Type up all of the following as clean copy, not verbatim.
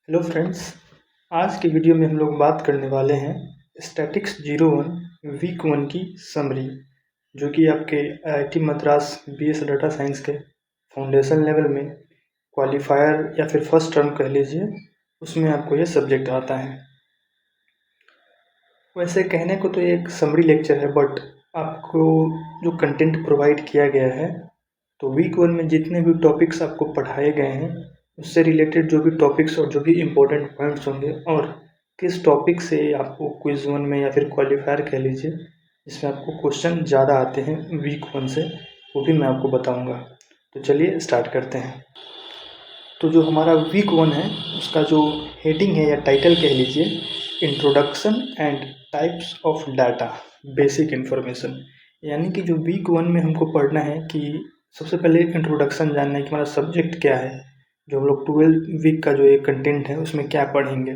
Hello friends. आज के video में हम लोग बात करने वाले हैं स्टैटिक्स 01 वीक 1 की समरी, जो कि आपके IIT Madras BS data science के फाउंडेशन लेवल में क्वालिफायर या फिर फर्स्ट टर्म कह लीजिए, उसमें आपको ये सब्जेक्ट आता है। वैसे कहने को तो ये एक समरी लेक्चर है, बट आपको जो कंटेंट प्रोवाइड किया गया है, तो वीक 1 में जितने भी टॉपिक्स आपको पढ़ाए गए हैं उससे रिलेटेड जो भी टॉपिक्स और जो भी इम्पोर्टेंट पॉइंट्स होंगे, और किस टॉपिक से आपको क्विज 1 में या फिर क्वालिफायर कह लीजिए जिसमें आपको क्वेश्चन ज़्यादा आते हैं वीक 1 से, वो भी मैं आपको बताऊंगा। तो चलिए स्टार्ट करते हैं। तो जो हमारा वीक 1 है उसका जो हेडिंग है या टाइटल कह लीजिए, introduction and types of data basic information. यानी कि जो वीक 1 में हमको पढ़ना है कि सबसे पहले इंट्रोडक्शन जानना है कि हमारा सब्जेक्ट क्या है, जो हम लोग 12 वीक का जो एक कंटेंट है उसमें क्या पढ़ेंगे।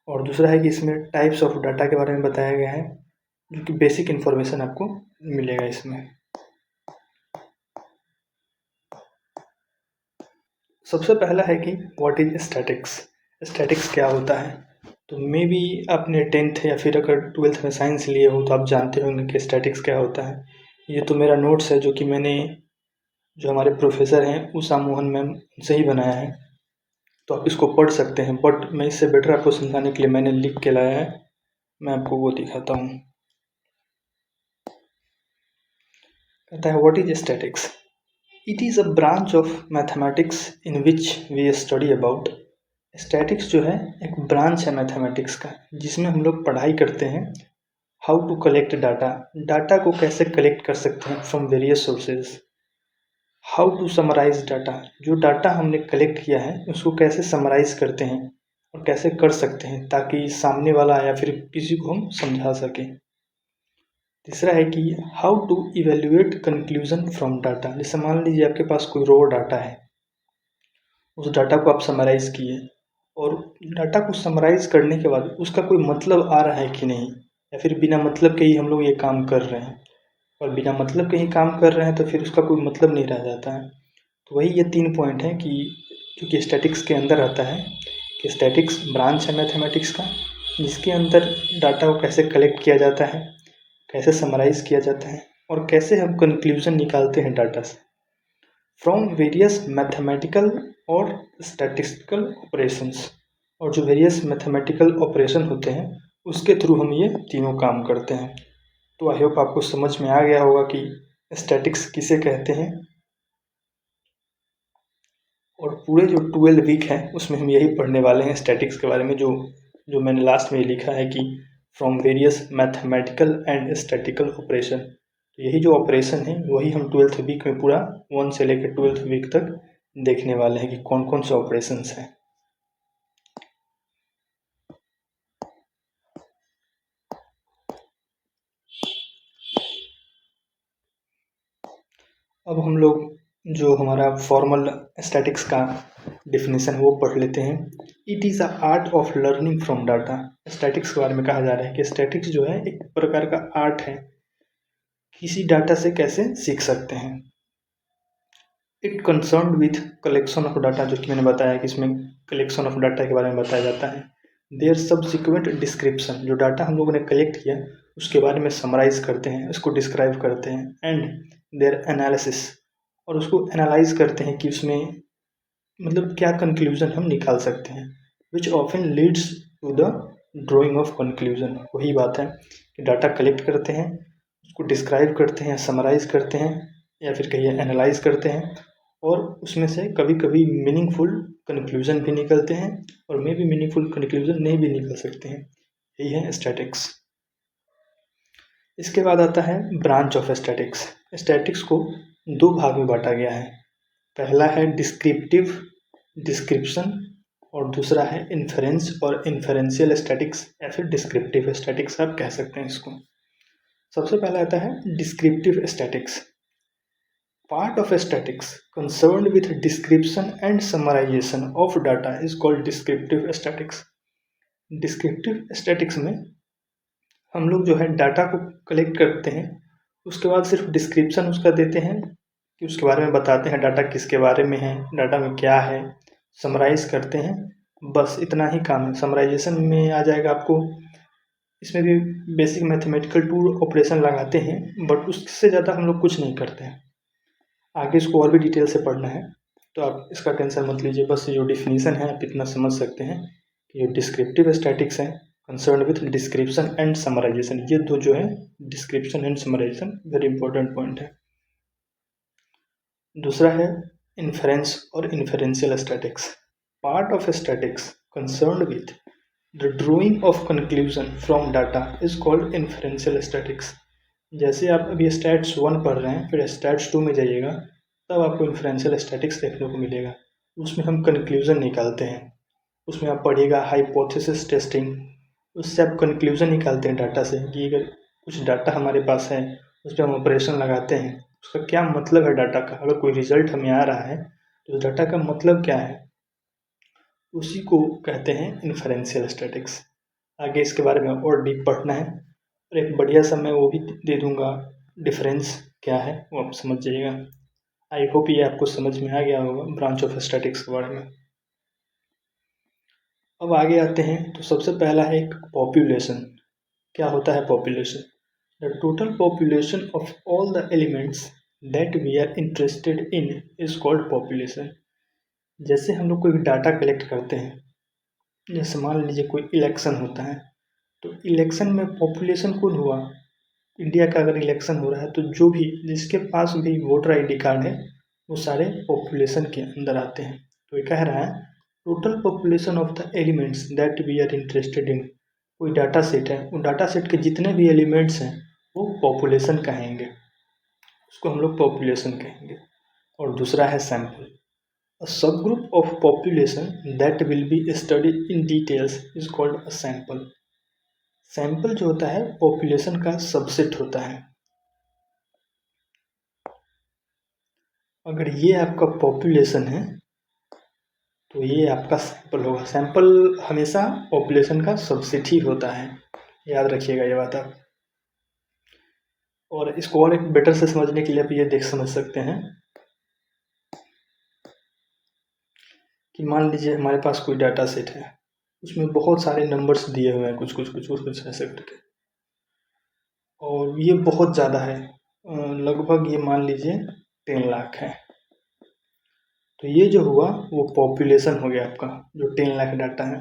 और दूसरा है कि इसमें टाइप्स ऑफ डाटा के बारे में बताया गया है, जो कि बेसिक इन्फॉर्मेशन आपको मिलेगा इसमें। सबसे पहला है कि व्हाट इज स्टैटिक्स। स्टैटिक्स क्या होता है? तो मे बी आपने 10th या फिर अगर 12th में साइंस लिए हो तो आप जानते होंगे कि स्टैटिक्स क्या होता है। ये तो मेरा नोट्स है जो कि मैंने जो हमारे प्रोफेसर हैं उषा मोहन मैम से ही बनाया है, तो आप इसको पढ़ सकते हैं। बट मैं इससे बेटर आपको समझाने के लिए मैंने लिख के लाया है, मैं आपको वो दिखाता हूँ। कहता है what is statistics. It is a branch of mathematics in which we study about. Statistics जो है एक ब्रांच है मैथमेटिक्स का, जिसमें हम लोग पढ़ाई करते हैं how to collect data. Data को कैसे कलेक्ट कर सकते हैं from various sources. How to summarise data, जो डाटा हमने कलेक्ट किया है उसको कैसे समराइज करते हैं और कैसे कर सकते हैं ताकि सामने वाला या फिर किसी को हम समझा सकें। तीसरा है कि how to evaluate conclusion from data. जैसे मान लीजिए आपके पास कोई रॉ डाटा है, उस डाटा को आप समराइज किए, और डाटा को समराइज करने के बाद उसका कोई मतलब आ रहा है कि नहीं, या फिर बिना मतलब के ही हम लोग ये काम कर रहे हैं, और बिना मतलब के ही काम कर रहे हैं तो फिर उसका कोई मतलब नहीं रह जाता है। तो वही ये 3 पॉइंट हैं कि जो कि स्टैटिक्स के अंदर आता है, कि स्टैटिक्स ब्रांच है मैथमेटिक्स का, जिसके अंदर डाटा को कैसे कलेक्ट किया जाता है, कैसे समराइज किया जाता है, और कैसे हम कंक्लूजन निकालते हैं डाटा से फ्रॉम वेरियस मैथमेटिकल और स्टैटिस्टिकल ऑपरेशंस। और जो वेरियस मैथमेटिकल ऑपरेशन होते हैं उसके थ्रू हम ये तीनों काम करते हैं। तो आई होप आपको समझ में आ गया होगा कि स्टैटिक्स किसे कहते हैं। और पूरे जो 12 वीक है उसमें हम यही पढ़ने वाले हैं स्टैटिक्स के बारे में, जो जो मैंने लास्ट में लिखा है कि from various mathematical and statistical operation. तो यही जो ऑपरेशन है वही हम 12th वीक में पूरा 1 से लेकर 12th वीक तक देखने वाले हैं कि कौन कौन से ऑपरेशंस हैं। अब हम लोग जो हमारा फॉर्मल स्टैटिक्स का डिफिनेशन वो पढ़ लेते हैं। It is a art of learning from data. Statics के बारे में कहा जा रहा है कि स्टैटिक्स जो है एक प्रकार का आर्ट है, किसी डाटा से कैसे सीख सकते हैं। It concern with collection of data, जो कि मैंने बताया कि इसमें कलेक्शन ऑफ डाटा के बारे में बताया जाता है। देयर सब्सिक्वेंट डिस्क्रिप्शन, जो डाटा हम लोगों ने कलेक्ट किया उसके बारे में समराइज करते हैं, उसको डिस्क्राइब करते हैं। एंड देयर एनालिसिस, और उसको एनालाइज करते हैं कि उसमें मतलब क्या कंक्लूजन हम निकाल सकते हैं। Which often leads to the drawing of conclusion. वही बात है कि डाटा कलेक्ट करते हैं, उसको डिस्क्राइब करते हैं, समराइज करते हैं, या फिर कहिए एनालाइज करते हैं, और उसमें से कभी कभी मीनिंगफुल कंक्लूजन भी निकलते हैं, और मे भी मीनिंगफुल कंक्लूजन नहीं भी निकल सकते हैं। यही है स्टैटिक्स। इसके बाद आता है ब्रांच ऑफ स्टैटिक्स। स्टैटिक्स को 2 भाग में बांटा गया है। पहला है डिस्क्रिप्टिव डिस्क्रिप्शन, और दूसरा है इन्फेरेंस और इन्फेरेंशियल स्टैटिक्स, या फिर डिस्क्रिप्टिव स्टैटिक्स आप कह सकते हैं इसको। सबसे पहला आता है descriptive statistics. Part of statistics concerned with description and summarisation of data is called descriptive statistics. Descriptive statistics में हम लोग जो है डाटा को कलेक्ट करते हैं, उसके बाद सिर्फ डिस्क्रिप्शन उसका देते हैं कि उसके बारे में बताते हैं डाटा किसके बारे में है, डाटा में क्या है, समराइज करते हैं, बस इतना ही काम है। समराइजेशन में आ जाएगा आपको, इसमें भी बेसिक मैथमेटिकल टूल ऑपरेशन लगाते हैं, बट उससे ज़्यादा हम लोग कुछ नहीं करते हैं। आगे इसको और भी डिटेल से पढ़ना है तो आप इसका टेंशन मत लीजिए। बस जो डिफिनीशन है आप इतना समझ सकते हैं कि ये डिस्क्रिप्टिव स्टैटिक्स है concern with description and summarization. ये दो जो है description and summarization very important point है। दूसरा है इन्फेरेंस और inferential statistics. Part of statistics concern with the drawing of conclusion from data is called inferential statistics. जैसे आप अभी स्टैट्स 1 पढ़ रहे हैं, फिर स्टैट्स 2 में जाइएगा, तब आपको इन्फेरेंशियल स्टैटिक्स देखने को मिलेगा। उसमें हम कंक्लूजन निकालते हैं। उसमें आप पढ़िएगा हाइपोथेसिस टेस्टिंग, उससे आप कंक्लूजन निकालते हैं डाटा से कि अगर कुछ डाटा हमारे पास है उस पर हम ऑपरेशन लगाते हैं, उसका क्या मतलब है डाटा का। अगर कोई रिजल्ट हमें आ रहा है तो उस डाटा का मतलब क्या है, उसी को कहते हैं इन्फेरेंशियल स्टैटिक्स। आगे इसके बारे में और डीप पढ़ना है और एक बढ़िया सा मैं वो भी दे दूंगा, डिफरेंस क्या है वो आप समझ जाइएगा। आई होप ये आपको समझ में आ गया होगा ब्रांच ऑफ स्टैटिक्स के बारे में। अब आगे आते हैं तो सबसे पहला है एक पॉपुलेशन। क्या होता है population? The total population of all the elements that we are interested in is called population. जैसे हम लोग कोई डाटा कलेक्ट करते हैं, जैसे मान लीजिए कोई इलेक्शन होता है, तो इलेक्शन में पॉपुलेशन कौन हुआ? इंडिया का अगर इलेक्शन हो रहा है तो जो भी जिसके पास भी वोटर आईडी कार्ड है वो सारे पॉपुलेशन के अंदर आते हैं। तो ये कह रहा है total population of the elements that we are interested in. कोई डाटा सेट है, उन डाटा सेट के जितने भी एलिमेंट्स हैं वो पॉपुलेशन कहेंगे, उसको हम लोग पॉपुलेशन कहेंगे। और दूसरा है सैंपल। अ सब group of population that will be studied in details is called a sample. Sample जो होता है पॉपुलेशन का सबसेट होता है। अगर ये आपका पॉपुलेशन है तो ये आपका सैंपल होगा। सैंपल हमेशा पॉपुलेशन का सबसेट ही होता है, याद रखिएगा ये बात आप। और इसको और एक बेटर से समझने के लिए आप ये देख समझ सकते हैं कि मान लीजिए हमारे पास कोई डाटा सेट है, उसमें बहुत सारे नंबर्स दिए हुए हैं, कुछ कुछ कुछ कुछ कुछ ऐसे करके, और ये बहुत ज़्यादा है, लगभग ये मान लीजिए 10 लाख है। तो ये जो हुआ वो पॉपुलेशन हो गया आपका, जो 10 लाख डाटा है।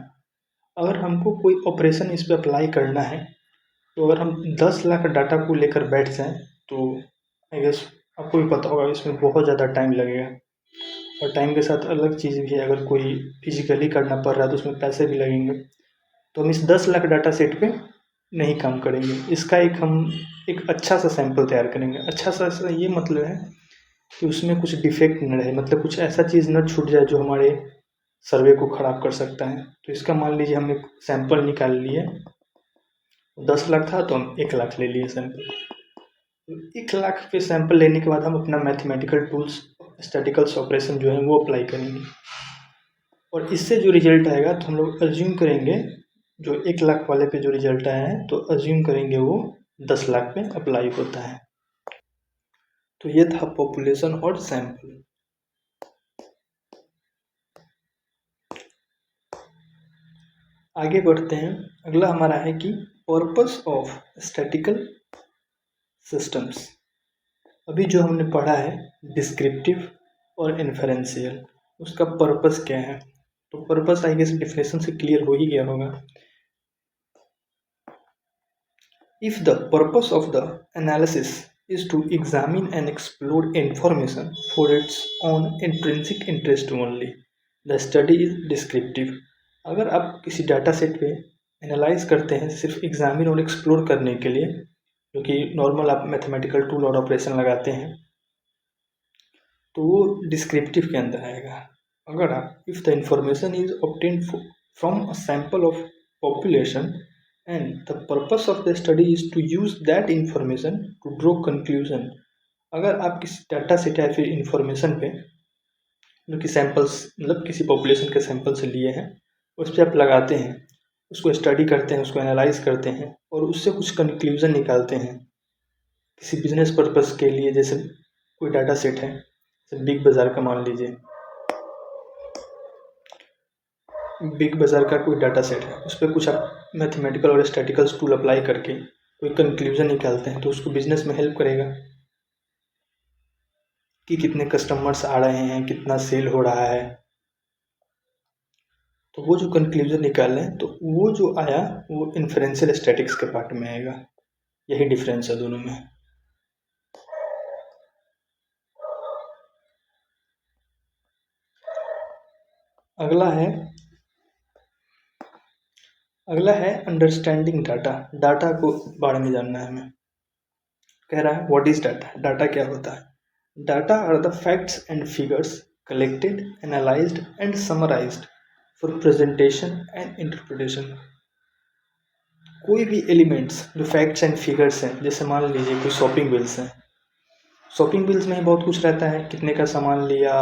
अगर हमको कोई ऑपरेशन इस पर अप्लाई करना है तो अगर हम 10 लाख डाटा को लेकर बैठ जाएं तो आई गेस आपको भी पता होगा इसमें बहुत ज़्यादा टाइम लगेगा। और टाइम के साथ अलग चीज़ भी है, अगर कोई फिजिकली करना पड़ रहा है तो उसमें पैसे भी लगेंगे। तो हम इस 10 लाख डाटा सेट पे नहीं काम करेंगे। इसका हम एक अच्छा सा सैंपल तैयार करेंगे। अच्छा सा ये मतलब है कि उसमें कुछ डिफेक्ट न रहे, मतलब कुछ ऐसा चीज़ न छूट जाए जो हमारे सर्वे को ख़राब कर सकता है। तो इसका मान लीजिए हम एक सैंपल निकाल लिए, 10 लाख था तो हम 1 लाख ले लिए सैंपल। 1 लाख पे सैंपल लेने के बाद हम अपना मैथमेटिकल टूल्स स्टैटिकल्स ऑपरेशन जो है वो अप्लाई करेंगे, और इससे जो रिजल्ट आएगा तो हम लोग अज्यूम करेंगे, जो 1 लाख वाले पे जो रिजल्ट आया है तो अज्यूम करेंगे वो 10 लाख पे अप्लाई होता है। तो ये था पॉपुलेशन और सैंपल। आगे बढ़ते हैं। अगला हमारा है कि पर्पस ऑफ स्टैटिकल सिस्टम्स। अभी जो हमने पढ़ा है डिस्क्रिप्टिव और इन्फेरेंशियल, उसका पर्पस क्या है? तो पर्पस आई गेस डिफिनेशन से क्लियर हो ही गया होगा। If the purpose of the analysis is to examine and explore information for its own intrinsic interest only, the study is descriptive। अगर आप किसी डाटा सेट पे एनालाइज करते हैं सिर्फ एग्जामिन और एक्सप्लोर करने के लिए, जो कि नॉर्मल आप मैथमेटिकल टूल और ऑपरेशन लगाते हैं, तो वो डिस्क्रिप्टिव के अंदर आएगा। अगर आप if the information is obtained from a sample of population and the purpose of the study is to use that information to draw conclusion। अगर आप किसी डाटा सेट या फिर इंफॉर्मेशन पे जो कि सैंपल्स मतलब किसी पॉपुलेशन के सैंपल से लिए हैं उस पर आप लगाते हैं, उसको स्टडी करते हैं, उसको एनालाइज करते हैं और उससे कुछ कंक्लूजन निकालते हैं किसी बिजनेस पर्पस के लिए। जैसे कोई डाटा सेट है, जैसे बिग बाज़ार का मान लीजिए, बिग बाज़ार का कोई डाटा सेट है, उस पर कुछ आप मैथमेटिकल और स्टैटिकल टूल अप्लाई करके कोई कंक्लूजन निकालते हैं तो उसको बिजनेस में हेल्प करेगा कि कितने कस्टमर्स आ रहे हैं, कितना सेल हो रहा है। तो वो जो कंक्लूजन निकाल रहे हैं तो वो जो आया वो इन्फरेंशियल स्टैटिक्स के पार्ट में आएगा। यही डिफरेंस है दोनों में। अगला है अंडरस्टैंडिंग डाटा। डाटा को बारे में जानना है हमें। कह रहा है व्हाट इज डाटा। डाटा क्या होता है। Data are the facts and figures collected, analysed and summarised for presentation and interpretation. कोई भी एलिमेंट्स जो फैक्ट्स एंड फिगर्स हैं, जैसे मान लीजिए कोई शॉपिंग बिल्स हैं। शॉपिंग बिल्स में बहुत कुछ रहता है, कितने का सामान लिया,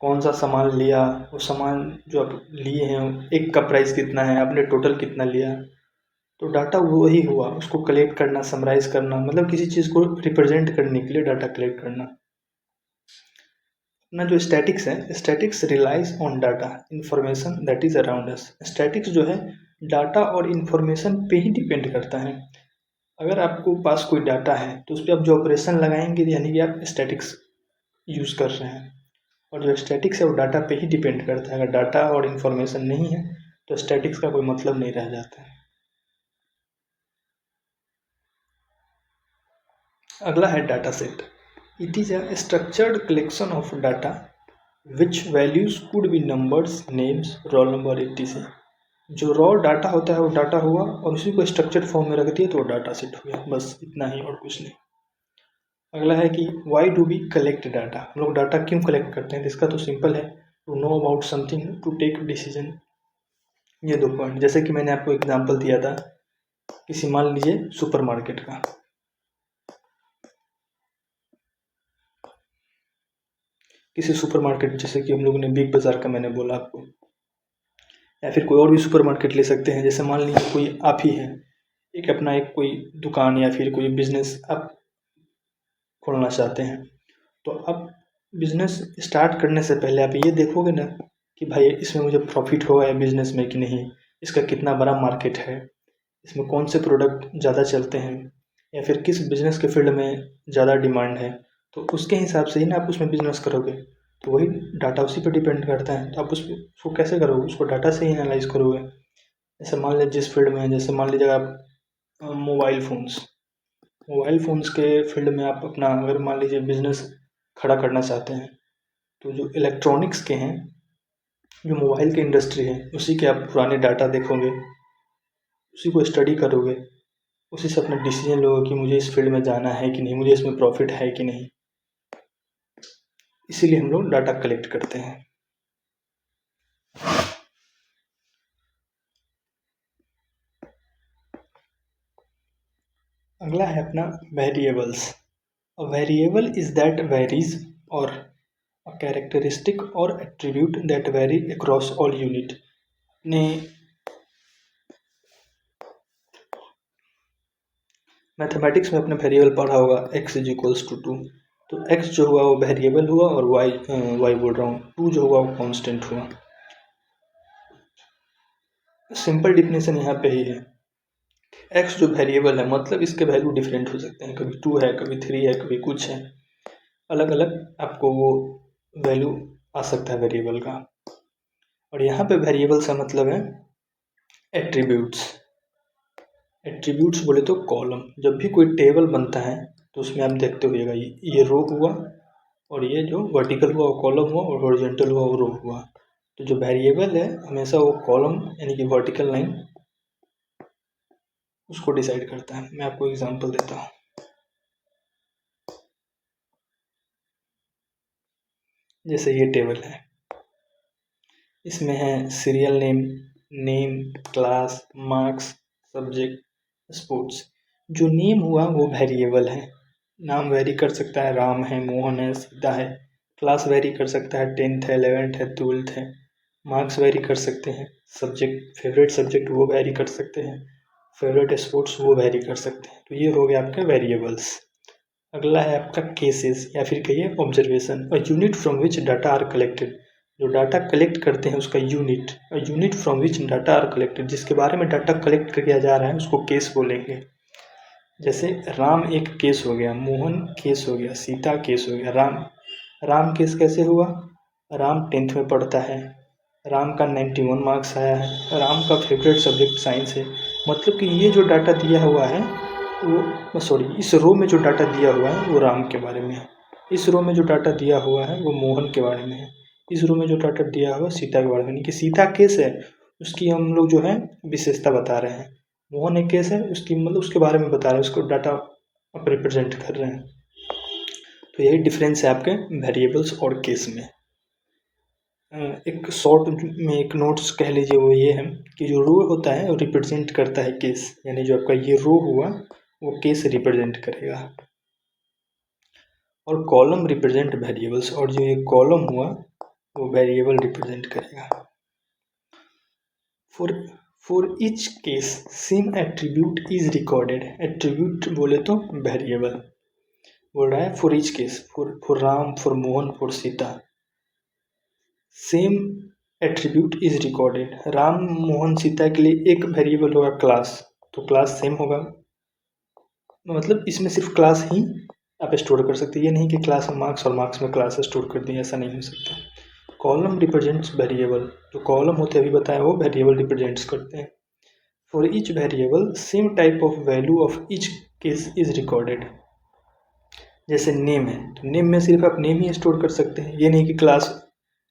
कौन सा सामान लिया, वो सामान जो आप लिए हैं एक का प्राइस कितना है, आपने टोटल कितना लिया। तो डाटा वही हुआ, उसको कलेक्ट करना, समराइज करना, मतलब किसी चीज़ को रिप्रेजेंट करने के लिए डाटा कलेक्ट करना। अपना जो स्टैटिक्स है, statistics relies on data information that is around us. Statistics जो है डाटा और इन्फॉर्मेशन पे ही डिपेंड करता है। अगर आपको पास कोई डाटा है तो उस पर आप जो ऑपरेशन लगाएंगे यानी कि आप स्टैटिक्स यूज़ कर रहे हैं। और जो स्टैटिक्स है वो डाटा पे ही डिपेंड करता है। अगर डाटा और इन्फॉर्मेशन नहीं है तो स्टैटिक्स का कोई मतलब नहीं रह जाता है। अगला है data set. It is a structured collection of data which values could be numbers, names, roll number, etc। जो रॉ डाटा होता है वो डाटा हुआ और उसी को स्ट्रक्चर्ड फॉर्म में रख दिया तो वो डाटा सेट हो गया। बस इतना ही और कुछ नहीं। अगला है कि why do we collect data. हम लोग डाटा क्यों कलेक्ट करते हैं। इसका तो सिंपल है, to know about something, to take decision. ये दो पॉइंट, जैसे कि मैंने आपको एग्जांपल दिया था किसी मान लीजिए सुपरमार्केट का। किसी सुपरमार्केट, जैसे कि हम लोगों ने बिग बाज़ार का मैंने बोला आपको, या फिर कोई और भी सुपरमार्केट ले सकते हैं। जैसे मान लीजिए कोई आप ही है, एक अपना एक कोई दुकान या फिर कोई बिजनेस आप खोलना चाहते हैं। तो आप बिजनेस स्टार्ट करने से पहले आप ये देखोगे ना कि भाई इसमें मुझे प्रॉफिट होगा या बिजनेस में कि नहीं, इसका कितना बड़ा मार्केट है, इसमें कौन से प्रोडक्ट ज़्यादा चलते हैं, या फिर किस बिजनेस के फील्ड में ज़्यादा डिमांड है। तो उसके हिसाब से ही ना आप उसमें बिजनेस करोगे। तो वही डाटा उसी पर डिपेंड करता है। तो आप उसको कैसे करोगे, उसको डाटा से ही एनालाइज करोगे। जैसे मान लीजिए जिस फील्ड में, जैसे मान लीजिए आप मोबाइल फ़ोन्स के फील्ड में आप अपना अगर मान लीजिए बिजनेस खड़ा करना चाहते हैं तो जो इलेक्ट्रॉनिक्स के हैं, जो मोबाइल की इंडस्ट्री है, उसी के आप पुराने डाटा देखोगे, उसी को स्टडी करोगे, उसी से अपना डिसीजन लोगे कि मुझे इस फील्ड में जाना है कि नहीं, मुझे इसमें प्रॉफिट है कि नहीं। इसीलिए हम लोग डाटा कलेक्ट करते हैं। अगला है अपना variables. A variable is that varies और अ कैरेक्टरिस्टिक और attribute that vary across all unit. अपने मैथमेटिक्स में अपने वेरिएबल पढ़ा होगा x इज इक्वल्स टू 2। तो x जो हुआ वो वेरिएबल हुआ और y बोल रहा हूँ 2 जो हुआ वो कांस्टेंट हुआ। सिंपल डिफिनेशन यहाँ पे ही है। x जो वेरिएबल है मतलब इसके वैल्यू डिफरेंट हो सकते हैं, कभी 2 है, कभी 3 है, कभी कुछ है, अलग अलग आपको वो वैल्यू आ सकता है वेरिएबल का। और यहाँ पे वेरिएबल का मतलब है एट्रीब्यूट्स। एट्रीब्यूट्स बोले तो कॉलम। जब भी कोई टेबल बनता है तो उसमें आप देखते होइएगा ये रो हुआ और ये जो वर्टिकल हुआ वो कॉलम हुआ और हॉरिजॉन्टल हुआ वो रो हुआ। तो जो वेरिएबल है हमेशा वो कॉलम यानी कि वर्टिकल लाइन उसको डिसाइड करता है। मैं आपको एग्जांपल देता हूँ। जैसे ये टेबल है, इसमें है serial name, name, class, marks, subject, sports. जो नेम हुआ वो वेरिएबल है, नाम वेरी कर सकता है, राम है, मोहन है, सीता है। क्लास वेरी कर सकता है, 10th है, 11th है, 12th है। मार्क्स वेरी कर सकते हैं, सब्जेक्ट फेवरेट सब्जेक्ट वो वेरी कर सकते हैं, फेवरेट स्पोर्ट्स वो वेरी कर सकते हैं। तो ये हो गया आपके वेरिएबल्स। अगला है आपका केसेस या फिर कहिए observation. A unit from which data are collected. जो डाटा कलेक्ट करते हैं उसका unit from which data are collected, जिसके बारे में डाटा कलेक्ट किया जा रहा है उसको केस बोलेंगे। जैसे राम एक केस हो गया, मोहन केस हो गया, सीता केस हो गया। राम केस कैसे हुआ? राम 10th में पढ़ता है, राम का 91 मार्क्स आया है, राम का फेवरेट सब्जेक्ट साइंस है। मतलब कि ये जो डाटा दिया हुआ है वो इस रो में जो डाटा दिया हुआ है वो राम के बारे में है, इस रो में जो डाटा दिया हुआ है वो मोहन के बारे में है, इस रो में जो डाटा दिया हुआ है सीता के बारे में। यानी कि सीता केस है, उसकी हम लोग जो है विशेषता बता रहे हैं। मोहन एक केस है, उसकी मतलब उसके बारे में बता रहे हैं, उसको डाटा आप रिप्रेजेंट कर रहे हैं। तो यही डिफरेंस है आपके वेरिएबल्स और केस में। एक शॉर्ट में एक नोट्स कह लीजिए वो ये है कि जो रो होता है वो रिप्रेजेंट करता है केस, यानी जो आपका ये रो हुआ वो केस रिप्रेजेंट करेगा, और कॉलम रिप्रेजेंट वेरिएबल्स, और जो ये कॉलम हुआ वो वेरिएबल रिप्रेजेंट करेगा। For each case same attribute is recorded. Attribute बोले तो वेरिएबल बोल रहा है। For each case, for Ram, for Mohan, for Sita, same attribute is recorded. Ram Mohan Sita के लिए एक वेरिएबल होगा क्लास, तो क्लास सेम होगा। मतलब इसमें सिर्फ क्लास ही आप स्टोर कर सकते हैं, ये नहीं कि क्लास में मार्क्स और मार्क्स में क्लास स्टोर कर दें, ऐसा नहीं हो सकता। कॉलम रिप्रेजेंट्स वेरिएबल, जो कॉलम होते हैं अभी बताया वो वेरिएबल रिप्रेजेंट्स करते हैं। For each variable same type of value of each case is recorded. जैसे नेम है तो नेम में सिर्फ आप नेम ही स्टोर कर सकते हैं, ये नहीं कि क्लास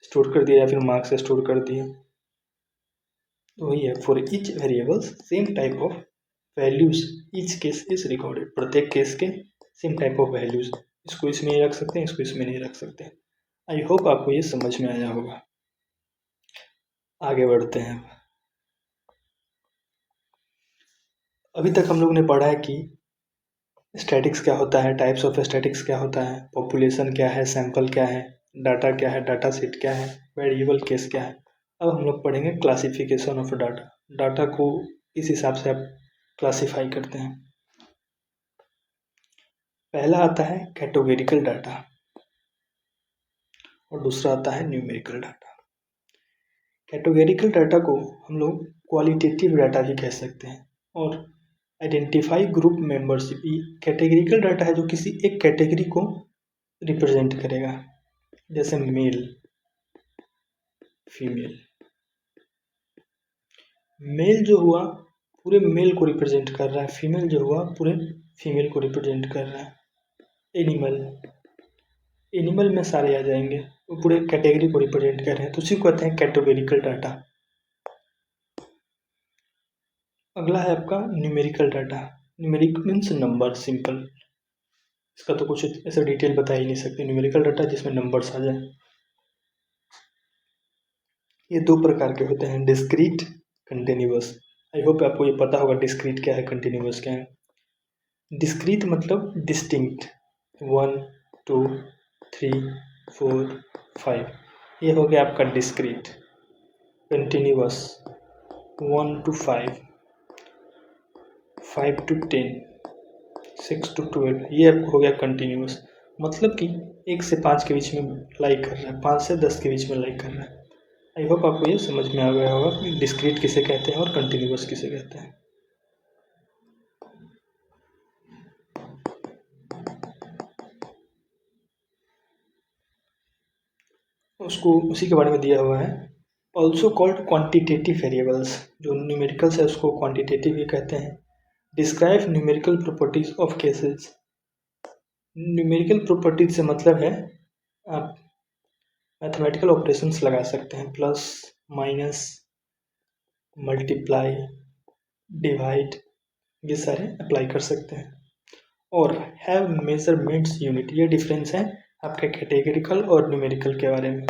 स्टोर कर दिया या फिर मार्क्स स्टोर कर दिया। तो वही है, for each variable same type of values each case is recorded. प्रत्येक केस के सेम टाइप ऑफ वैल्यूज, इसको इसमें रख सकते हैं, इसको इसमें नहीं रख सकते। आई होप आपको ये समझ में आया होगा। आगे बढ़ते हैं। अभी तक हम लोग ने पढ़ा है कि स्टैटिक्स क्या होता है, टाइप्स ऑफ स्टैटिक्स क्या होता है, पॉपुलेशन क्या है, सैंपल क्या है, डाटा क्या है, डाटा सेट क्या है, वेरिएबल केस क्या है। अब हम लोग पढ़ेंगे क्लासिफिकेशन ऑफ डाटा। डाटा को इस हिसाब से आप क्लासिफाई करते हैं। पहला आता है कैटेगोरिकल डाटा और दूसरा आता है न्यूमेरिकल डाटा। कैटेगोरिकल डाटा को हम लोग क्वालिटेटिव डाटा भी कह सकते हैं, और identify group membership. Categorical data है जो किसी एक कैटेगरी को रिप्रेजेंट करेगा, जैसे मेल, फीमेल। मेल जो हुआ पूरे मेल को रिप्रेजेंट कर रहा है, फीमेल जो हुआ पूरे फीमेल को रिप्रेजेंट कर रहा है। एनिमल में सारे आ जाएंगे, वो पूरे कैटेगरी को रिप्रेजेंट कर रहे हैं, तो उसी को कहते हैं कैटेगरिकल डाटा। अगला है आपका numerical data. Numeric means number, simple. इसका तो कुछ ऐसा डिटेल बता ही नहीं सकते। न्यूमेरिकल डाटा जिसमें नंबर्स आ जाए। ये दो प्रकार के होते हैं, डिस्क्रीट, कंटिन्यूअस। आई होप आपको ये पता होगा डिस्क्रीट क्या है, कंटिन्यूअस क्या है। डिस्क्रीट मतलब डिस्टिंक्ट, 1 2 3 4 5, ये हो गया आपका discrete. Continuous 1 to 5, 5 to 10, 6 to 12, ये आपको हो गया कंटिन्यूअस। मतलब कि 1 से 5 के बीच में लाइक कर रहा है, 5 से 10 के बीच में लाइक कर रहा है। आई होप आपको ये समझ में आ गया होगा कि डिस्क्रीट किसे कहते हैं और कंटिन्यूअस किसे कहते हैं। उसको उसी के बारे में दिया हुआ है। ऑल्सो कॉल्ड क्वांटिटेटिव वेरिएबल्स, जो न्यूमेरिकल्स है उसको क्वांटिटेटिव ही कहते हैं। Describe numerical properties of cases. Numerical properties से मतलब है आप मैथमेटिकल ऑपरेशंस लगा सकते हैं, प्लस, माइनस, मल्टीप्लाई, डिवाइड, ये सारे अप्लाई कर सकते हैं। और हैव मेजरमेंट्स यूनिट, ये डिफरेंस है आपके कैटेगरिकल और न्यूमेरिकल के बारे में।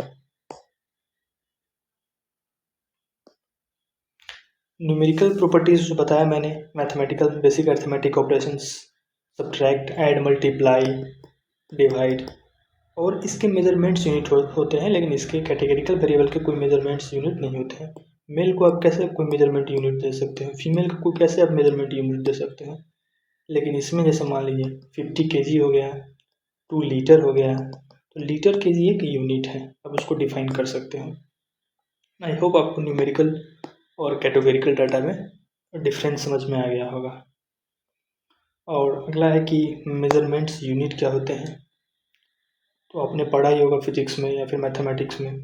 न्यूमेरिकल प्रॉपर्टीज जो बताया मैंने, mathematical basic arithmetic operations, subtract, add, multiply, divide, और इसके मेजरमेंट्स यूनिट होते हैं, लेकिन इसके कैटेगरिकल वेरिएबल के कोई मेजरमेंट्स यूनिट नहीं होते हैं। मेल को आप कैसे कोई मेजरमेंट यूनिट दे सकते हो, फीमेल को कैसे आप मेजरमेंट यूनिट दे सकते हो, लेकिन इसमें जैसे मान लीजिए 50 kg हो गया, 2 लीटर हो गया, तो लीटर केजी एक यूनिट है, आप उसको डिफाइन कर सकते हो। आई होप आपको न्यूमेरिकल और कैटेगोरिकल डाटा में डिफरेंस समझ में आ गया होगा। और अगला है कि मेजरमेंट्स यूनिट क्या होते हैं। तो आपने पढ़ा ही होगा फिजिक्स में या फिर मैथमेटिक्स में,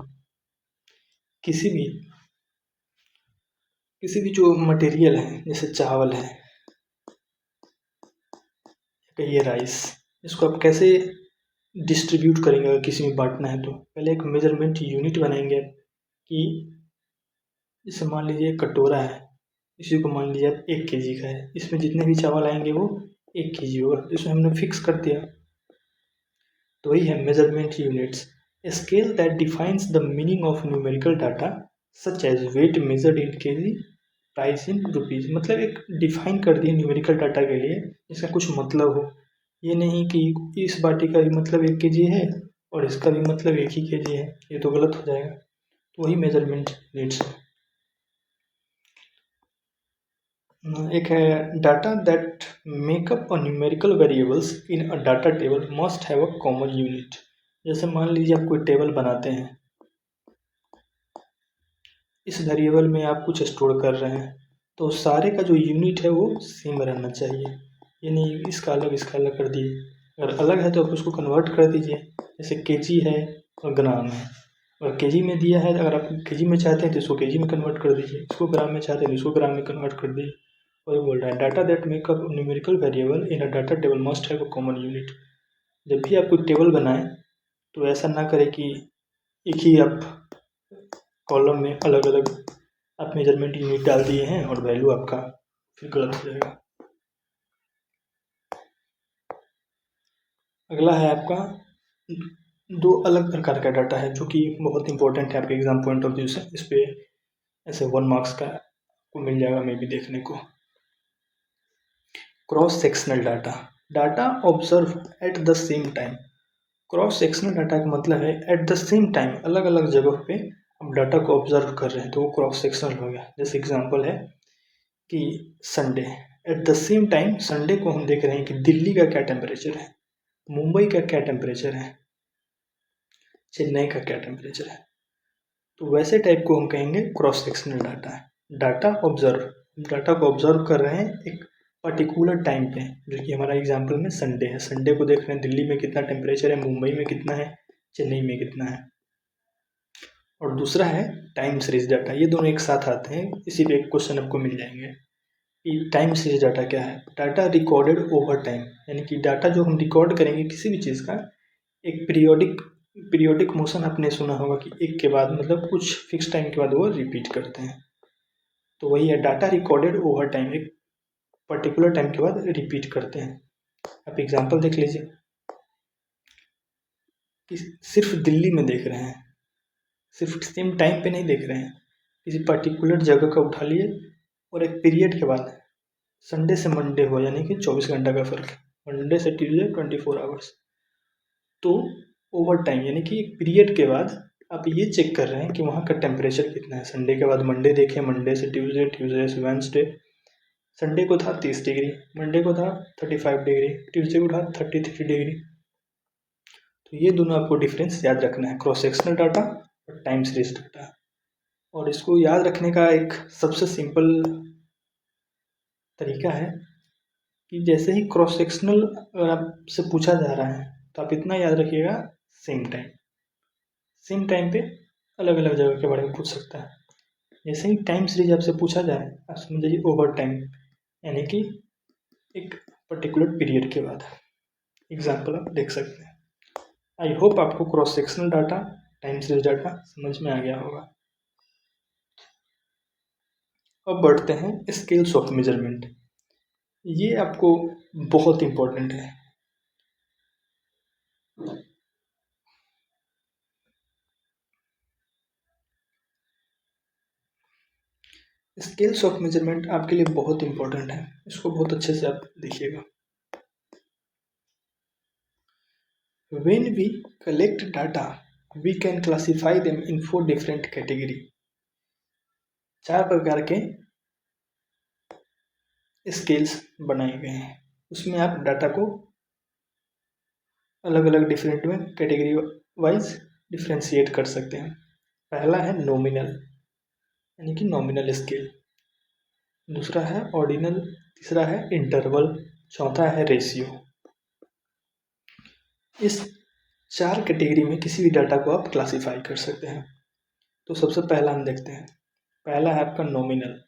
किसी भी जो मटेरियल है, जैसे चावल है, कहिए राइस, इसको आप कैसे डिस्ट्रीब्यूट करेंगे अगर किसी में बांटना है तो पहले एक मेजरमेंट यूनिट बनाएंगे कि जैसे मान लीजिए एक कटोरा है, इसी को मान लीजिए आप 1 kg का है, इसमें जितने भी चावल आएंगे वो 1 kg होगा, इसमें हमने फिक्स कर दिया। तो वही है measurement units, scale that defines the meaning of numerical data such as weight measured in KG, price in rupees. मतलब एक डिफाइन कर दिया न्यूमेरिकल डाटा के लिए जिसका कुछ मतलब हो, ये नहीं कि इस बाटी का भी मतलब 1 kg है और इसका भी मतलब 1 ही kg है, ये तो गलत हो जाएगा। तो वही मेजरमेंट यूनिट्स है। एक है data that makeup a numerical variables in a data table must have a common unit. जैसे मान लीजिए आप कोई टेबल बनाते हैं, इस वेरिएबल में आप कुछ स्टोर कर रहे हैं, तो सारे का जो यूनिट है वो सेम रहना चाहिए, ये नहीं इसका अलग कर दिए। अगर अलग है तो आप उसको कन्वर्ट कर दीजिए, जैसे केजी है और ग्राम है, अगर केजी में दिया है, अगर आप केजी में चाहते हैं तो इसको केजी में कन्वर्ट कर दीजिए, इसको ग्राम में चाहते हैं तो इसको ग्राम में कन्वर्ट कर दीजिए। वही बोल रहा है, data that makeup numerical variable in a data table must have a common unit. जब भी आप कोई टेबल बनाएं तो ऐसा ना करें कि एक ही आप कॉलम में अलग अलग आप मेजरमेंट यूनिट डाल दिए हैं और वैल्यू आपका फिर गलत हो जाएगा। अगला है आपका 2 अलग प्रकार का डाटा है जो कि बहुत इंपॉर्टेंट है आपके एग्जाम पॉइंट ऑफ व्यू से, इस पे ऐसे 1 मार्क्स का को मिल जाएगा मे भी देखने को। Cross sectional data, data observe at the same time. Cross sectional data का मतलब है एट द सेम टाइम, अलग अलग जगह पे हम डाटा को ऑब्जर्व कर रहे हैं तो वो क्रॉस सेक्शनल हो गया। जैसे एग्जांपल है कि Sunday, at the same time Sunday को हम देख रहे हैं कि दिल्ली का क्या टेम्परेचर है, मुंबई का क्या टेम्परेचर है, चेन्नई का क्या टेम्परेचर है। तो वैसे टाइप को हम कहेंगे क्रॉस सेक्शनल डाटा है। डाटा ऑब्जर्व, डाटा को ऑब्जर्व कर रहे हैं एक पर्टिकुलर टाइम पे, जो कि हमारा एग्जाम्पल में संडे है, संडे को देख रहे हैं दिल्ली में कितना टेम्परेचर है, मुंबई में कितना है, चेन्नई में कितना है। और दूसरा है टाइम सीरीज डाटा, ये दोनों एक साथ आते हैं, इसी पे एक क्वेश्चन आपको मिल जाएंगे कि टाइम सीरीज डाटा क्या है। डाटा रिकॉर्डेड ओवर टाइम, यानी कि डाटा जो हम रिकॉर्ड करेंगे किसी भी चीज़ का, एक पीरियोडिक मोशन आपने सुना होगा कि एक के बाद मतलब कुछ फिक्स टाइम के बाद वो रिपीट करते हैं, तो वही है डाटा रिकॉर्डेड ओवर टाइम, एक पर्टिकुलर टाइम के बाद रिपीट करते हैं। आप एग्जांपल देख लीजिए कि सिर्फ दिल्ली में देख रहे हैं, सिर्फ सेम टाइम पे नहीं देख रहे हैं, किसी पर्टिकुलर जगह का उठा लिए और एक पीरियड के बाद, संडे से मंडे हो यानी कि 24 घंटा का फर्क है, मंडे से ट्यूजडे 24 आवर्स, तो ओवर टाइम यानी कि एक पीरियड के बाद आप ये चेक कर रहे हैं कि वहाँ का टेम्परेचर कितना है। संडे के बाद मंडे देखें, मंडे से ट्यूसडे, ट्यूसडे से वेंसडे, संडे को था 30 डिग्री, मंडे को था 35 डिग्री, ट्यूसडे को था 33 डिग्री। तो ये दोनों आपको डिफरेंस याद रखना है, क्रॉस सेक्शनल डाटा और टाइम सीरीज डाटा। और इसको याद रखने का एक सबसे सिंपल तरीका है कि जैसे ही क्रॉस सेक्शनल अगर आपसे पूछा जा रहा है तो आप इतना याद रखिएगा, सेम टाइम पे अलग अलग जगह के बारे में पूछ सकता है। जैसे ही टाइम सीरीज आपसे पूछा जाए आप समझ जाइए ओवर टाइम, यानी कि एक पर्टिकुलर पीरियड के बाद। एग्जाम्पल आप देख सकते हैं। आई होप आपको cross sectional data, time series data समझ में आ गया होगा। अब बढ़ते हैं स्केल्स ऑफ मेजरमेंट, ये आपको बहुत इंपॉर्टेंट है। स्केल्स ऑफ मेजरमेंट आपके लिए बहुत इंपॉर्टेंट है, इसको बहुत अच्छे से आप देखिएगा। When we collect data, we can classify them in 4 different category। 4 प्रकार के स्केल्स बनाए गए हैं, उसमें आप डाटा को अलग अलग डिफरेंट में कैटेगरी वाइज डिफ्रेंशिएट कर सकते हैं। पहला है नॉमिनल यानी कि नॉमिनल स्केल, दूसरा है ऑर्डिनल, तीसरा है इंटरवल, चौथा है रेशियो। इस 4 कैटेगरी में किसी भी डाटा को आप क्लासीफाई कर सकते हैं। तो सबसे पहला हम देखते हैं, पहला है आपका nominal.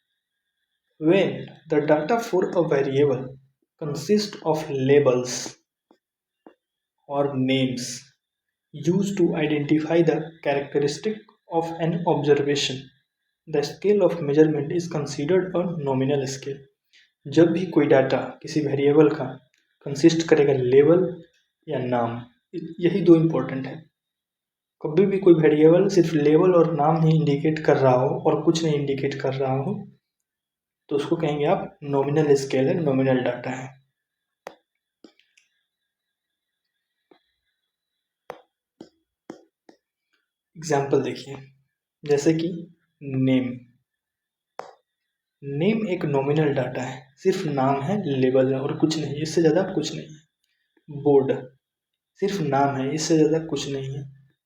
When the data for a variable consists of labels or names used to identify the characteristic of an observation, the scale of measurement is considered a nominal scale. जब भी कोई डाटा किसी वेरिएबल का consist करेगा label या नाम, यही दो इम्पोर्टेंट है। कभी भी कोई वेरिएबल सिर्फ लेबल और नाम ही इंडिकेट कर रहा हो और कुछ नहीं इंडिकेट कर रहा हो तो उसको कहेंगे आप नॉमिनल स्केल है, नॉमिनल डाटा है। एग्जाम्पल देखिए, जैसे कि नेम एक नॉमिनल डाटा है, सिर्फ नाम है, लेबल है और कुछ नहीं, इससे ज़्यादा कुछ नहीं है। बोर्ड सिर्फ नाम है, इससे ज़्यादा कुछ नहीं है।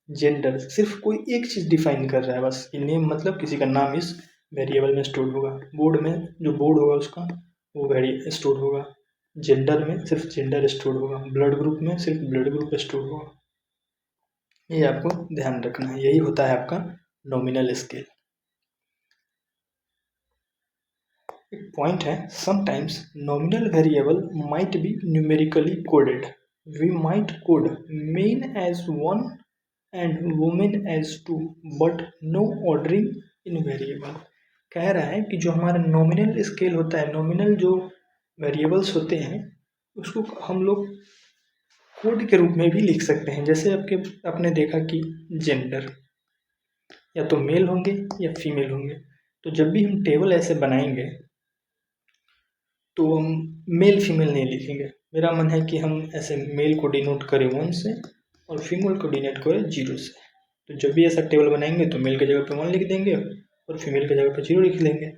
जेंडर सिर्फ कोई एक चीज़ डिफाइन कर रहा है बस, कि नेम मतलब किसी का नाम इस वेरिएबल में स्टोर होगा। बोर्ड में जो बोर्ड होगा उसका वो स्टोर होगा। जेंडर में सिर्फ जेंडर स्टोर होगा। ब्लड ग्रुप में सिर्फ ब्लड ग्रुप स्टोर होगा। ये आपको ध्यान रखना है, यही होता है आपका नॉमिनल स्केल। एक पॉइंट है, sometimes nominal variable might be numerically coded. We might code men as 1 and women as 2 but no ordering in variable. कह रहा है कि जो हमारा नॉमिनल स्केल होता है, नॉमिनल जो वेरिएबल्स होते हैं उसको हम लोग कोड के रूप में भी लिख सकते हैं। जैसे आपने देखा कि जेंडर या तो मेल होंगे या फीमेल होंगे, तो जब भी हम टेबल ऐसे बनाएंगे तो हम मेल फीमेल नहीं लिखेंगे। मेरा मन है कि हम ऐसे मेल को डिनोट करें 1 से और फीमेल को डिनोट करें 0 से। तो जब भी ऐसा टेबल बनाएंगे तो मेल की जगह पे 1 लिख देंगे और फीमेल की जगह पे 0 लिख लेंगे।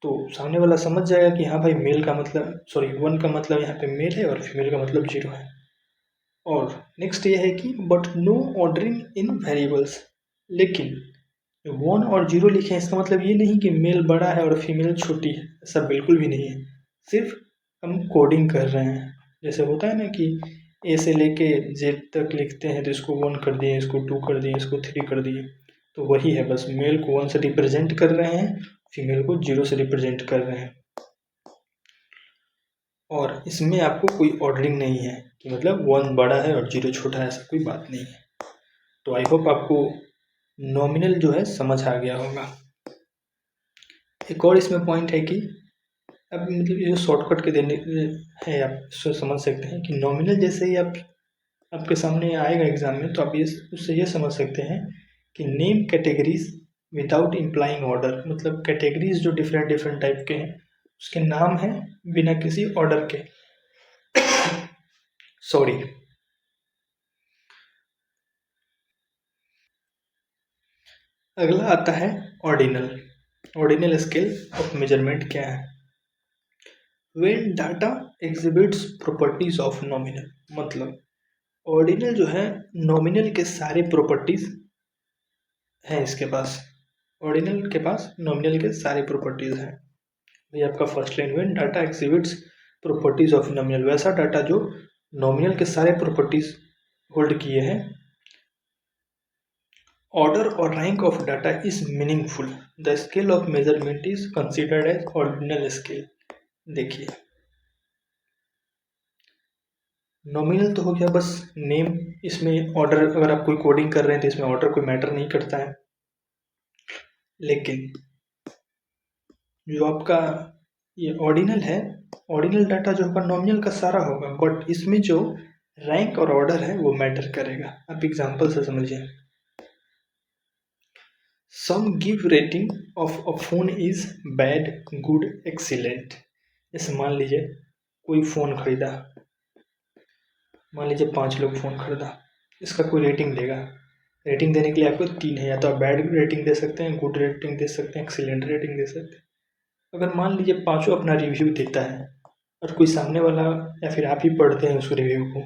तो सामने वाला समझ जाएगा कि हाँ भाई मेल का मतलब 1 का मतलब यहाँ पे मेल है और फीमेल का मतलब 0 है। और नेक्स्ट ये है कि but no ordering in variables, लेकिन 1 और 0 लिखे इसका मतलब ये नहीं कि मेल बड़ा है और फीमेल छोटी है, ऐसा बिल्कुल भी नहीं है। सिर्फ हम कोडिंग कर रहे हैं। जैसे होता है ना कि ए से लेके जेड तक लिखते हैं तो इसको 1 कर दिए, इसको 2 कर दिए, इसको 3 कर दिए, तो वही है, बस मेल को 1 से रिप्रेजेंट कर रहे हैं, फीमेल को 0 से रिप्रेजेंट कर रहे हैं। और इसमें आपको कोई ऑर्डरिंग नहीं है कि मतलब 1 बड़ा है और 0 छोटा है, ऐसा कोई बात नहीं है। तो आई होप आपको नॉमिनल जो है समझ आ गया होगा। एक और इसमें पॉइंट है कि अब मतलब ये जो शॉर्टकट के देने है आप इसको समझ सकते हैं कि नॉमिनल जैसे ही आपके सामने आएगा एग्जाम में तो आप उससे ये समझ सकते हैं कि name categories without implying order, मतलब कैटेगरीज जो डिफरेंट टाइप के हैं उसके नाम हैं बिना किसी ऑर्डर के। सॉरी। अगला आता है ऑर्डिनल स्केल ऑफ मेजरमेंट क्या है। When data exhibits properties of nominal, मतलब ऑर्डिनल जो है नॉमिनल के सारे प्रॉपर्टीज हैं इसके पास। ऑर्डिनल के पास नॉमिनल के सारे प्रॉपर्टीज हैं। ये आपका first line, when data exhibits properties of nominal, वैसा डाटा जो नॉमिनल के सारे प्रॉपर्टीज होल्ड किए हैं। ऑर्डर और rank of data is meaningful, the scale of measurement is considered as ordinal scale. देखिए नॉमिनल तो हो गया बस नेम, इसमें ऑर्डर अगर आप कोई कोडिंग कर रहे हैं तो इसमें ऑर्डर कोई मैटर नहीं करता है। लेकिन जो आपका ये ऑर्डिनल है, ऑर्डिनल डाटा जो होगा नॉमिनल का सारा होगा, बट इसमें जो रैंक और ऑर्डर है वो मैटर करेगा। आप एग्जांपल से समझिए। Some give rating of a phone is bad, good, excellent. जैसे मान लीजिए कोई फ़ोन खरीदा, मान लीजिए 5 लोग फ़ोन खरीदा, इसका कोई रेटिंग देगा। रेटिंग देने के लिए आपको 3 है, या तो आप बैड रेटिंग दे सकते हैं, गुड रेटिंग दे सकते हैं, एक्सीलेंट रेटिंग दे सकते हैं। अगर मान लीजिए 5 अपना रिव्यू देता है और कोई सामने वाला या फिर आप ही पढ़ते हैं उस रिव्यू को,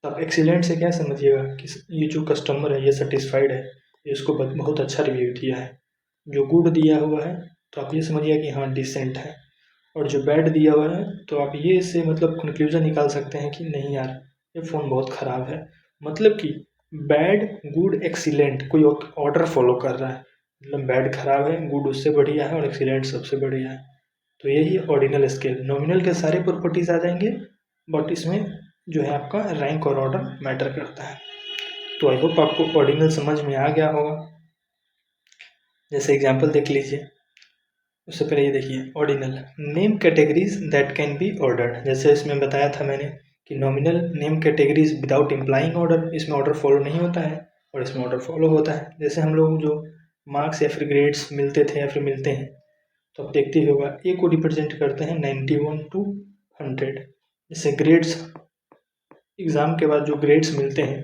तो आप एक्सीलेंट से क्या समझिएगा कि ये जो कस्टमर है ये सेटिस्फाइड है, ये इसको बहुत अच्छा रिव्यू दिया है। जो गुड दिया हुआ है तो आप ये समझिए कि हाँ डिसेंट है, और जो बैड दिया हुआ है तो आप ये इससे मतलब कंक्लूजन निकाल सकते हैं कि नहीं यार ये फ़ोन बहुत ख़राब है। मतलब कि बैड गुड एक्सीलेंट कोई ऑर्डर फॉलो कर रहा है, मतलब बैड ख़राब है, गुड उससे बढ़िया है और एक्सीलेंट सबसे बढ़िया है। तो यही ऑर्डिनल स्केल। नॉमिनल के सारे प्रॉपर्टीज आ जाएंगे, बट इसमें जो है आपका रैंक और ऑर्डर मैटर करता है। तो आई होप आपको ऑर्डिनल समझ में आ गया होगा। जैसे एग्जांपल देख लीजिए, उससे पहले ये देखिए ordinal name categories that can be ordered. जैसे इसमें बताया था मैंने कि nominal name categories without implying order, इसमें ऑर्डर फॉलो नहीं होता है और इसमें ऑर्डर फॉलो होता है। जैसे हम लोग जो मार्क्स या फिर ग्रेड्स मिलते थे या फिर मिलते हैं, तो आप देखते ही होगा ए को रिप्रेजेंट करते हैं 91 to 100। जैसे ग्रेड्स एग्ज़ाम के बाद जो ग्रेड्स मिलते हैं,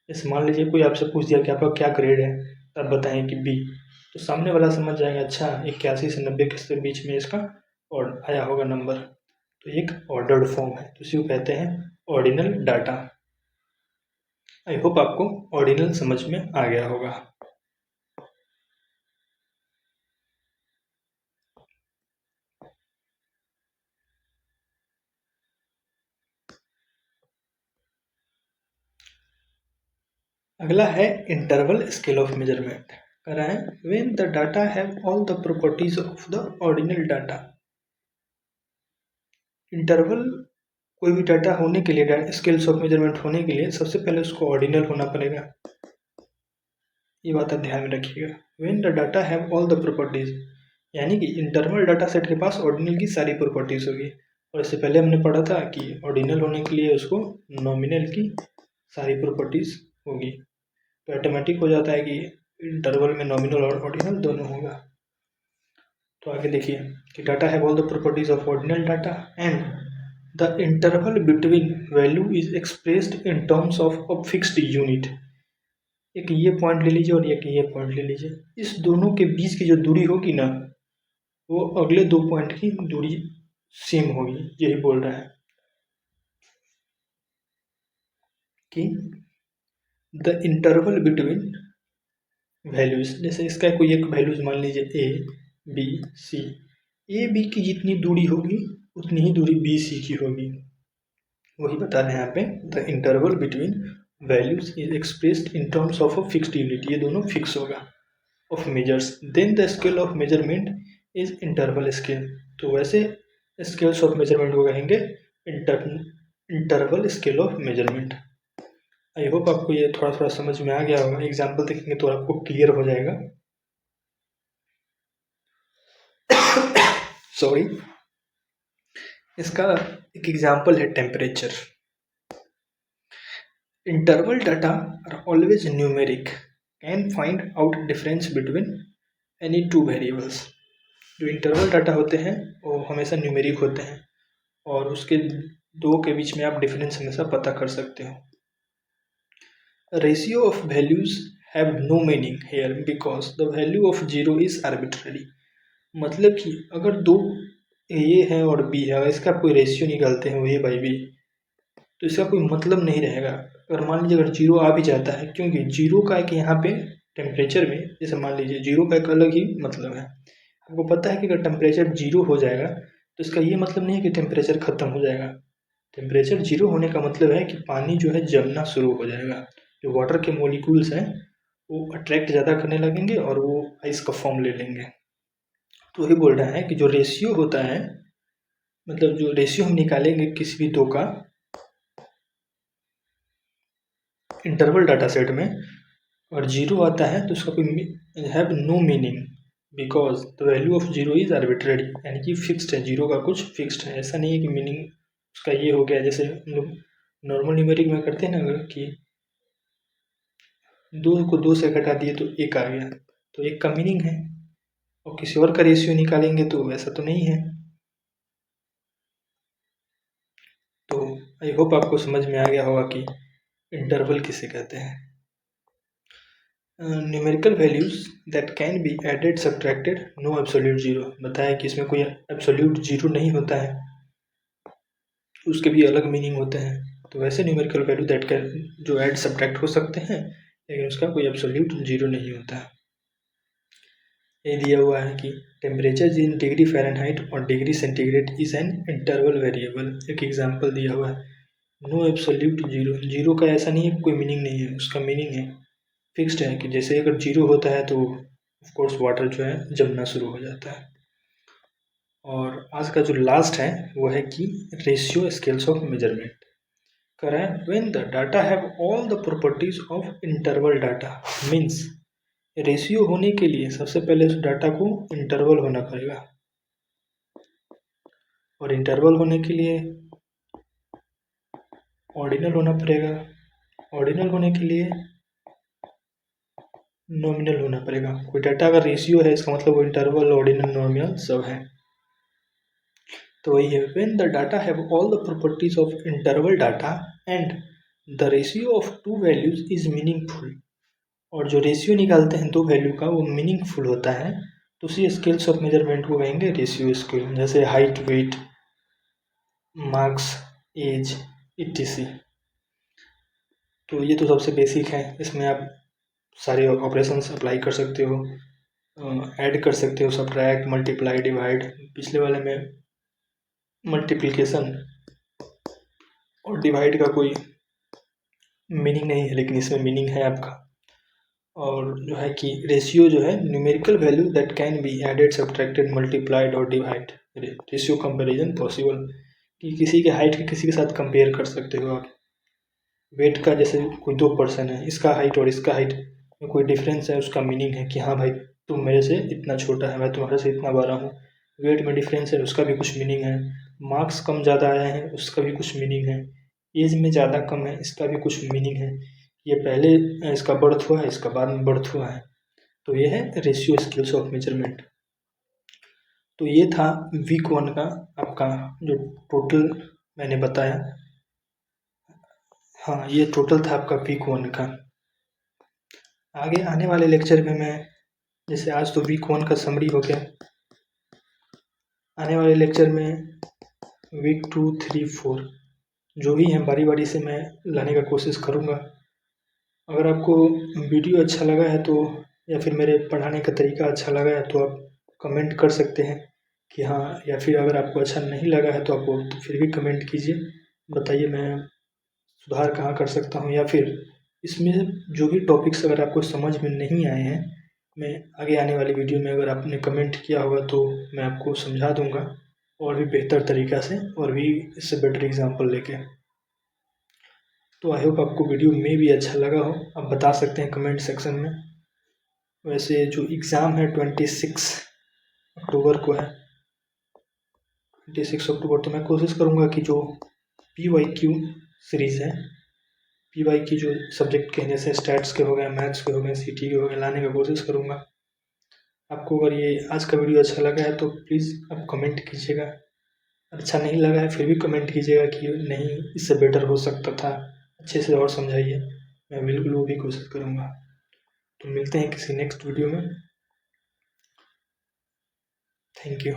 जैसे मान लीजिए कोई आपसे पूछ दिया कि आपका क्या ग्रेड है, तो आप बताएं कि बी, तो सामने वाला समझ जाएगा अच्छा 81 से 90 के बीच में इसका और आया होगा नंबर। तो एक ऑर्डर्ड फॉर्म है, तो इसी को कहते हैं ऑर्डिनल डाटा। आई होप आपको ऑर्डिनल समझ में आ गया होगा। अगला है इंटरवल स्केल ऑफ मेजरमेंट। कह रहा है when the data have all the properties of the ordinal data. Interval कोई भी डाटा होने के लिए, स्केल्स ऑफ मेजरमेंट होने के लिए सबसे पहले उसको ऑर्डिनल होना पड़ेगा। ये बात आप ध्यान में रखिएगा। When the data have all the properties, यानी कि इंटरवल डाटा सेट के पास ऑर्डिनल की सारी प्रॉपर्टीज होगी। और इससे पहले हमने पढ़ा था कि ऑर्डिनल होने के लिए उसको नॉमिनल की सारी प्रॉपर्टीज होगी। तो ऑटोमेटिक हो जाता है कि इंटरवल में नॉमिनल और ऑर्डिनल दोनों होगा। तो आगे देखिए कि data have all the properties of ordinal data and the interval between value is expressed in terms of a fixed unit. एक ये पॉइंट ले लीजिए और एक ये पॉइंट ले लीजिए, इस दोनों के बीच की जो दूरी होगी ना, वो अगले दो पॉइंट की दूरी सेम होगी। यही बोल रहा है कि द इंटरवल बिटवीन वैल्यूज, जैसे इसका कोई एक वैल्यूज मान लीजिए A B C, A B की जितनी दूरी होगी उतनी ही दूरी बी सी की होगी। वही बता रहे हैं यहाँ पे the interval between values is expressed in terms of a fixed unit, ये दोनों फिक्स होगा of measures. Then the scale of measurement is interval scale. तो वैसे स्केल्स ऑफ मेजरमेंट को कहेंगे interval scale of measurement. I hope आपको ये थोड़ा थोड़ा समझ में आ गया होगा। एग्जाम्पल देखेंगे तो आपको क्लियर हो जाएगा। सॉरी, इसका एक एग्जाम्पल है temperature. Interval data are always numeric, can find out difference between any two variables. जो इंटरवल डाटा होते हैं वो हमेशा न्यूमेरिक होते हैं और उसके दो के बीच में आप डिफरेंस हमेशा पता कर सकते हो। Ratio of values have no meaning here because the value of zero is arbitrary. मतलब कि अगर दो ए है और बी है, अगर इसका कोई रेशियो निकालते हैं ए बाई बी, तो इसका कोई मतलब नहीं रहेगा। अगर मान लीजिए अगर जीरो आ भी जाता है, क्योंकि जीरो का एक यहाँ पे टेम्परेचर में, जैसे मान लीजिए जीरो का एक अलग ही मतलब है। आपको पता है कि अगर टेम्परेचर जीरो हो जाएगा तो इसका ये मतलब नहीं है कि टेम्परेचर ख़त्म हो जाएगा। टेम्परेचर जीरो होने का मतलब है कि पानी जो है जमना शुरू हो जाएगा। जो वाटर के मॉलिक्यूल्स हैं वो अट्रैक्ट ज़्यादा करने लगेंगे और वो आइस का फॉर्म ले लेंगे। तो वही बोल रहा है कि जो रेशियो होता है, मतलब जो रेशियो हम निकालेंगे किसी भी दो का इंटरवल डाटा सेट में, और जीरो आता है तो उसका कोई have no meaning because the value of zero is arbitrary, यानी कि फिक्स्ड है। जीरो का कुछ फिक्स्ड है, ऐसा नहीं है कि मीनिंग उसका ये हो गया। जैसे हम लोग नॉर्मल न्यूमेरिक में करते हैं ना कि दो को दो से घटा दिए तो एक आ गया, तो एक का मीनिंग है। और किसी और का रेशियो निकालेंगे तो वैसा तो नहीं है। तो आई होप आपको समझ में आ गया होगा कि इंटरवल किसे कहते हैं। Numerical values that can be added subtracted, no absolute zero. बताया कि इसमें कोई एब्सोल्यूट जीरो नहीं होता है, उसके भी अलग मीनिंग होते हैं। तो वैसे न्यूमेरिकल वैल्यू दैट कैन जो ऐड सब्ट्रैक्ट हो सकते हैं, लेकिन उसका कोई एब्सोल्यूट जीरो नहीं होता है। ये दिया हुआ है कि टेम्परेचर इन डिग्री फ़ारेनहाइट और degree centigrade is an interval variable. एक एग्जांपल दिया हुआ है, नो एब्सोल्यूट जीरो। जीरो का ऐसा नहीं है कोई मीनिंग नहीं है, उसका मीनिंग है फिक्स्ड है कि जैसे अगर जीरो होता है तो ऑफ कोर्स वाटर जो है जमना शुरू हो जाता है। और आज का जो लास्ट है वो है कि रेशियो स्केल्स ऑफ मेजरमेंट करें when the data have all the properties of interval data. Means ratio होने के लिए सबसे पहले उस डाटा को इंटरवल होना पड़ेगा, और इंटरवल होने के लिए ऑर्डिनल होना पड़ेगा, ऑर्डिनल होने के लिए नॉमिनल होना पड़ेगा। कोई डाटा अगर रेशियो है इसका मतलब वो इंटरवल, ऑर्डिनल, नॉमिनल सब है। तो वही है, when the data have all the properties of interval data and the ratio of to values is meaningful. और जो रेशियो निकालते हैं दो वैल्यू का वो मीनिंगफुल होता है, तो उसी स्केल्स ऑफ मेजरमेंट को कहेंगे रेशियो स्केल। जैसे height, weight, marks, age, etc। तो ये तो सबसे बेसिक है, इसमें आप सारे ऑपरेशंस अप्लाई कर सकते हो, ऐड कर सकते हो, सब्ट्रैक्ट, मल्टीप्लाई, डिवाइड। पिछले वाले में मल्टीप्लिकेशन और डिवाइड का कोई मीनिंग नहीं है, लेकिन इसमें मीनिंग है आपका। और जो है कि रेशियो जो है numerical value that can be added, subtracted, multiplied और डिवाइड। रेशियो कंपैरिजन पॉसिबल, कि किसी के हाइट के किसी के साथ कंपेयर कर सकते हो आप। वेट का जैसे कोई दो पर्सन है, इसका हाइट और इसका हाइट में कोई डिफरेंस है, उसका मीनिंग है कि हाँ भाई तुम मेरे से इतना छोटा है, मैं तुम्हारे से इतना बड़ा हूँ। वेट में डिफरेंस है, उसका भी कुछ मीनिंग है। मार्क्स कम ज़्यादा आए हैं, उसका भी कुछ मीनिंग है। एज में ज़्यादा कम है, इसका भी कुछ मीनिंग है। ये पहले इसका बर्थ हुआ है, इसका बाद में बर्थ हुआ है। तो ये है रेशियो स्केल्स ऑफ मेजरमेंट। तो ये था वीक 1 का आपका जो टोटल मैंने बताया। हाँ, ये टोटल था आपका वीक 1 का। आगे आने वाले लेक्चर में मैं, जैसे आज तो वीक 1 का समरी हो गया, आने वाले लेक्चर में वीक 2, 3, 4 जो भी हैं बारी बारी से मैं लाने का कोशिश करूँगा। अगर आपको वीडियो अच्छा लगा है तो, या फिर मेरे पढ़ाने का तरीका अच्छा लगा है तो आप कमेंट कर सकते हैं कि हाँ, या फिर अगर आपको अच्छा नहीं लगा है तो आप तो फिर भी कमेंट कीजिए, बताइए मैं सुधार कहाँ कर सकता हूँ। या फिर इसमें जो भी टॉपिक्स अगर आपको समझ में नहीं आए हैं, मैं आगे आने वाली वीडियो में अगर आपने कमेंट किया होगा तो मैं आपको समझा दूँगा, और भी बेहतर तरीक़ा से, और भी इससे बेटर एग्जांपल लेके। तो आई होप आपको वीडियो में भी अच्छा लगा हो, आप बता सकते हैं कमेंट सेक्शन में। वैसे जो एग्ज़ाम है 26 अक्टूबर को है, 26 अक्टूबर, तो मैं कोशिश करूँगा कि जो PYQ सीरीज़ है, PYQ जो सब्जेक्ट के हैं, जैसे स्टैट्स के हो गए, मैथ्स के हो गए, CT के हो गए, लाने का कोशिश करूँगा। आपको अगर ये आज का वीडियो अच्छा लगा है तो प्लीज़ आप कमेंट कीजिएगा, अच्छा नहीं लगा है फिर भी कमेंट कीजिएगा कि नहीं इससे बेटर हो सकता था, अच्छे से और समझाइए, मैं बिल्कुल वो भी कोशिश करूँगा। तो मिलते हैं किसी नेक्स्ट वीडियो में। Thank you.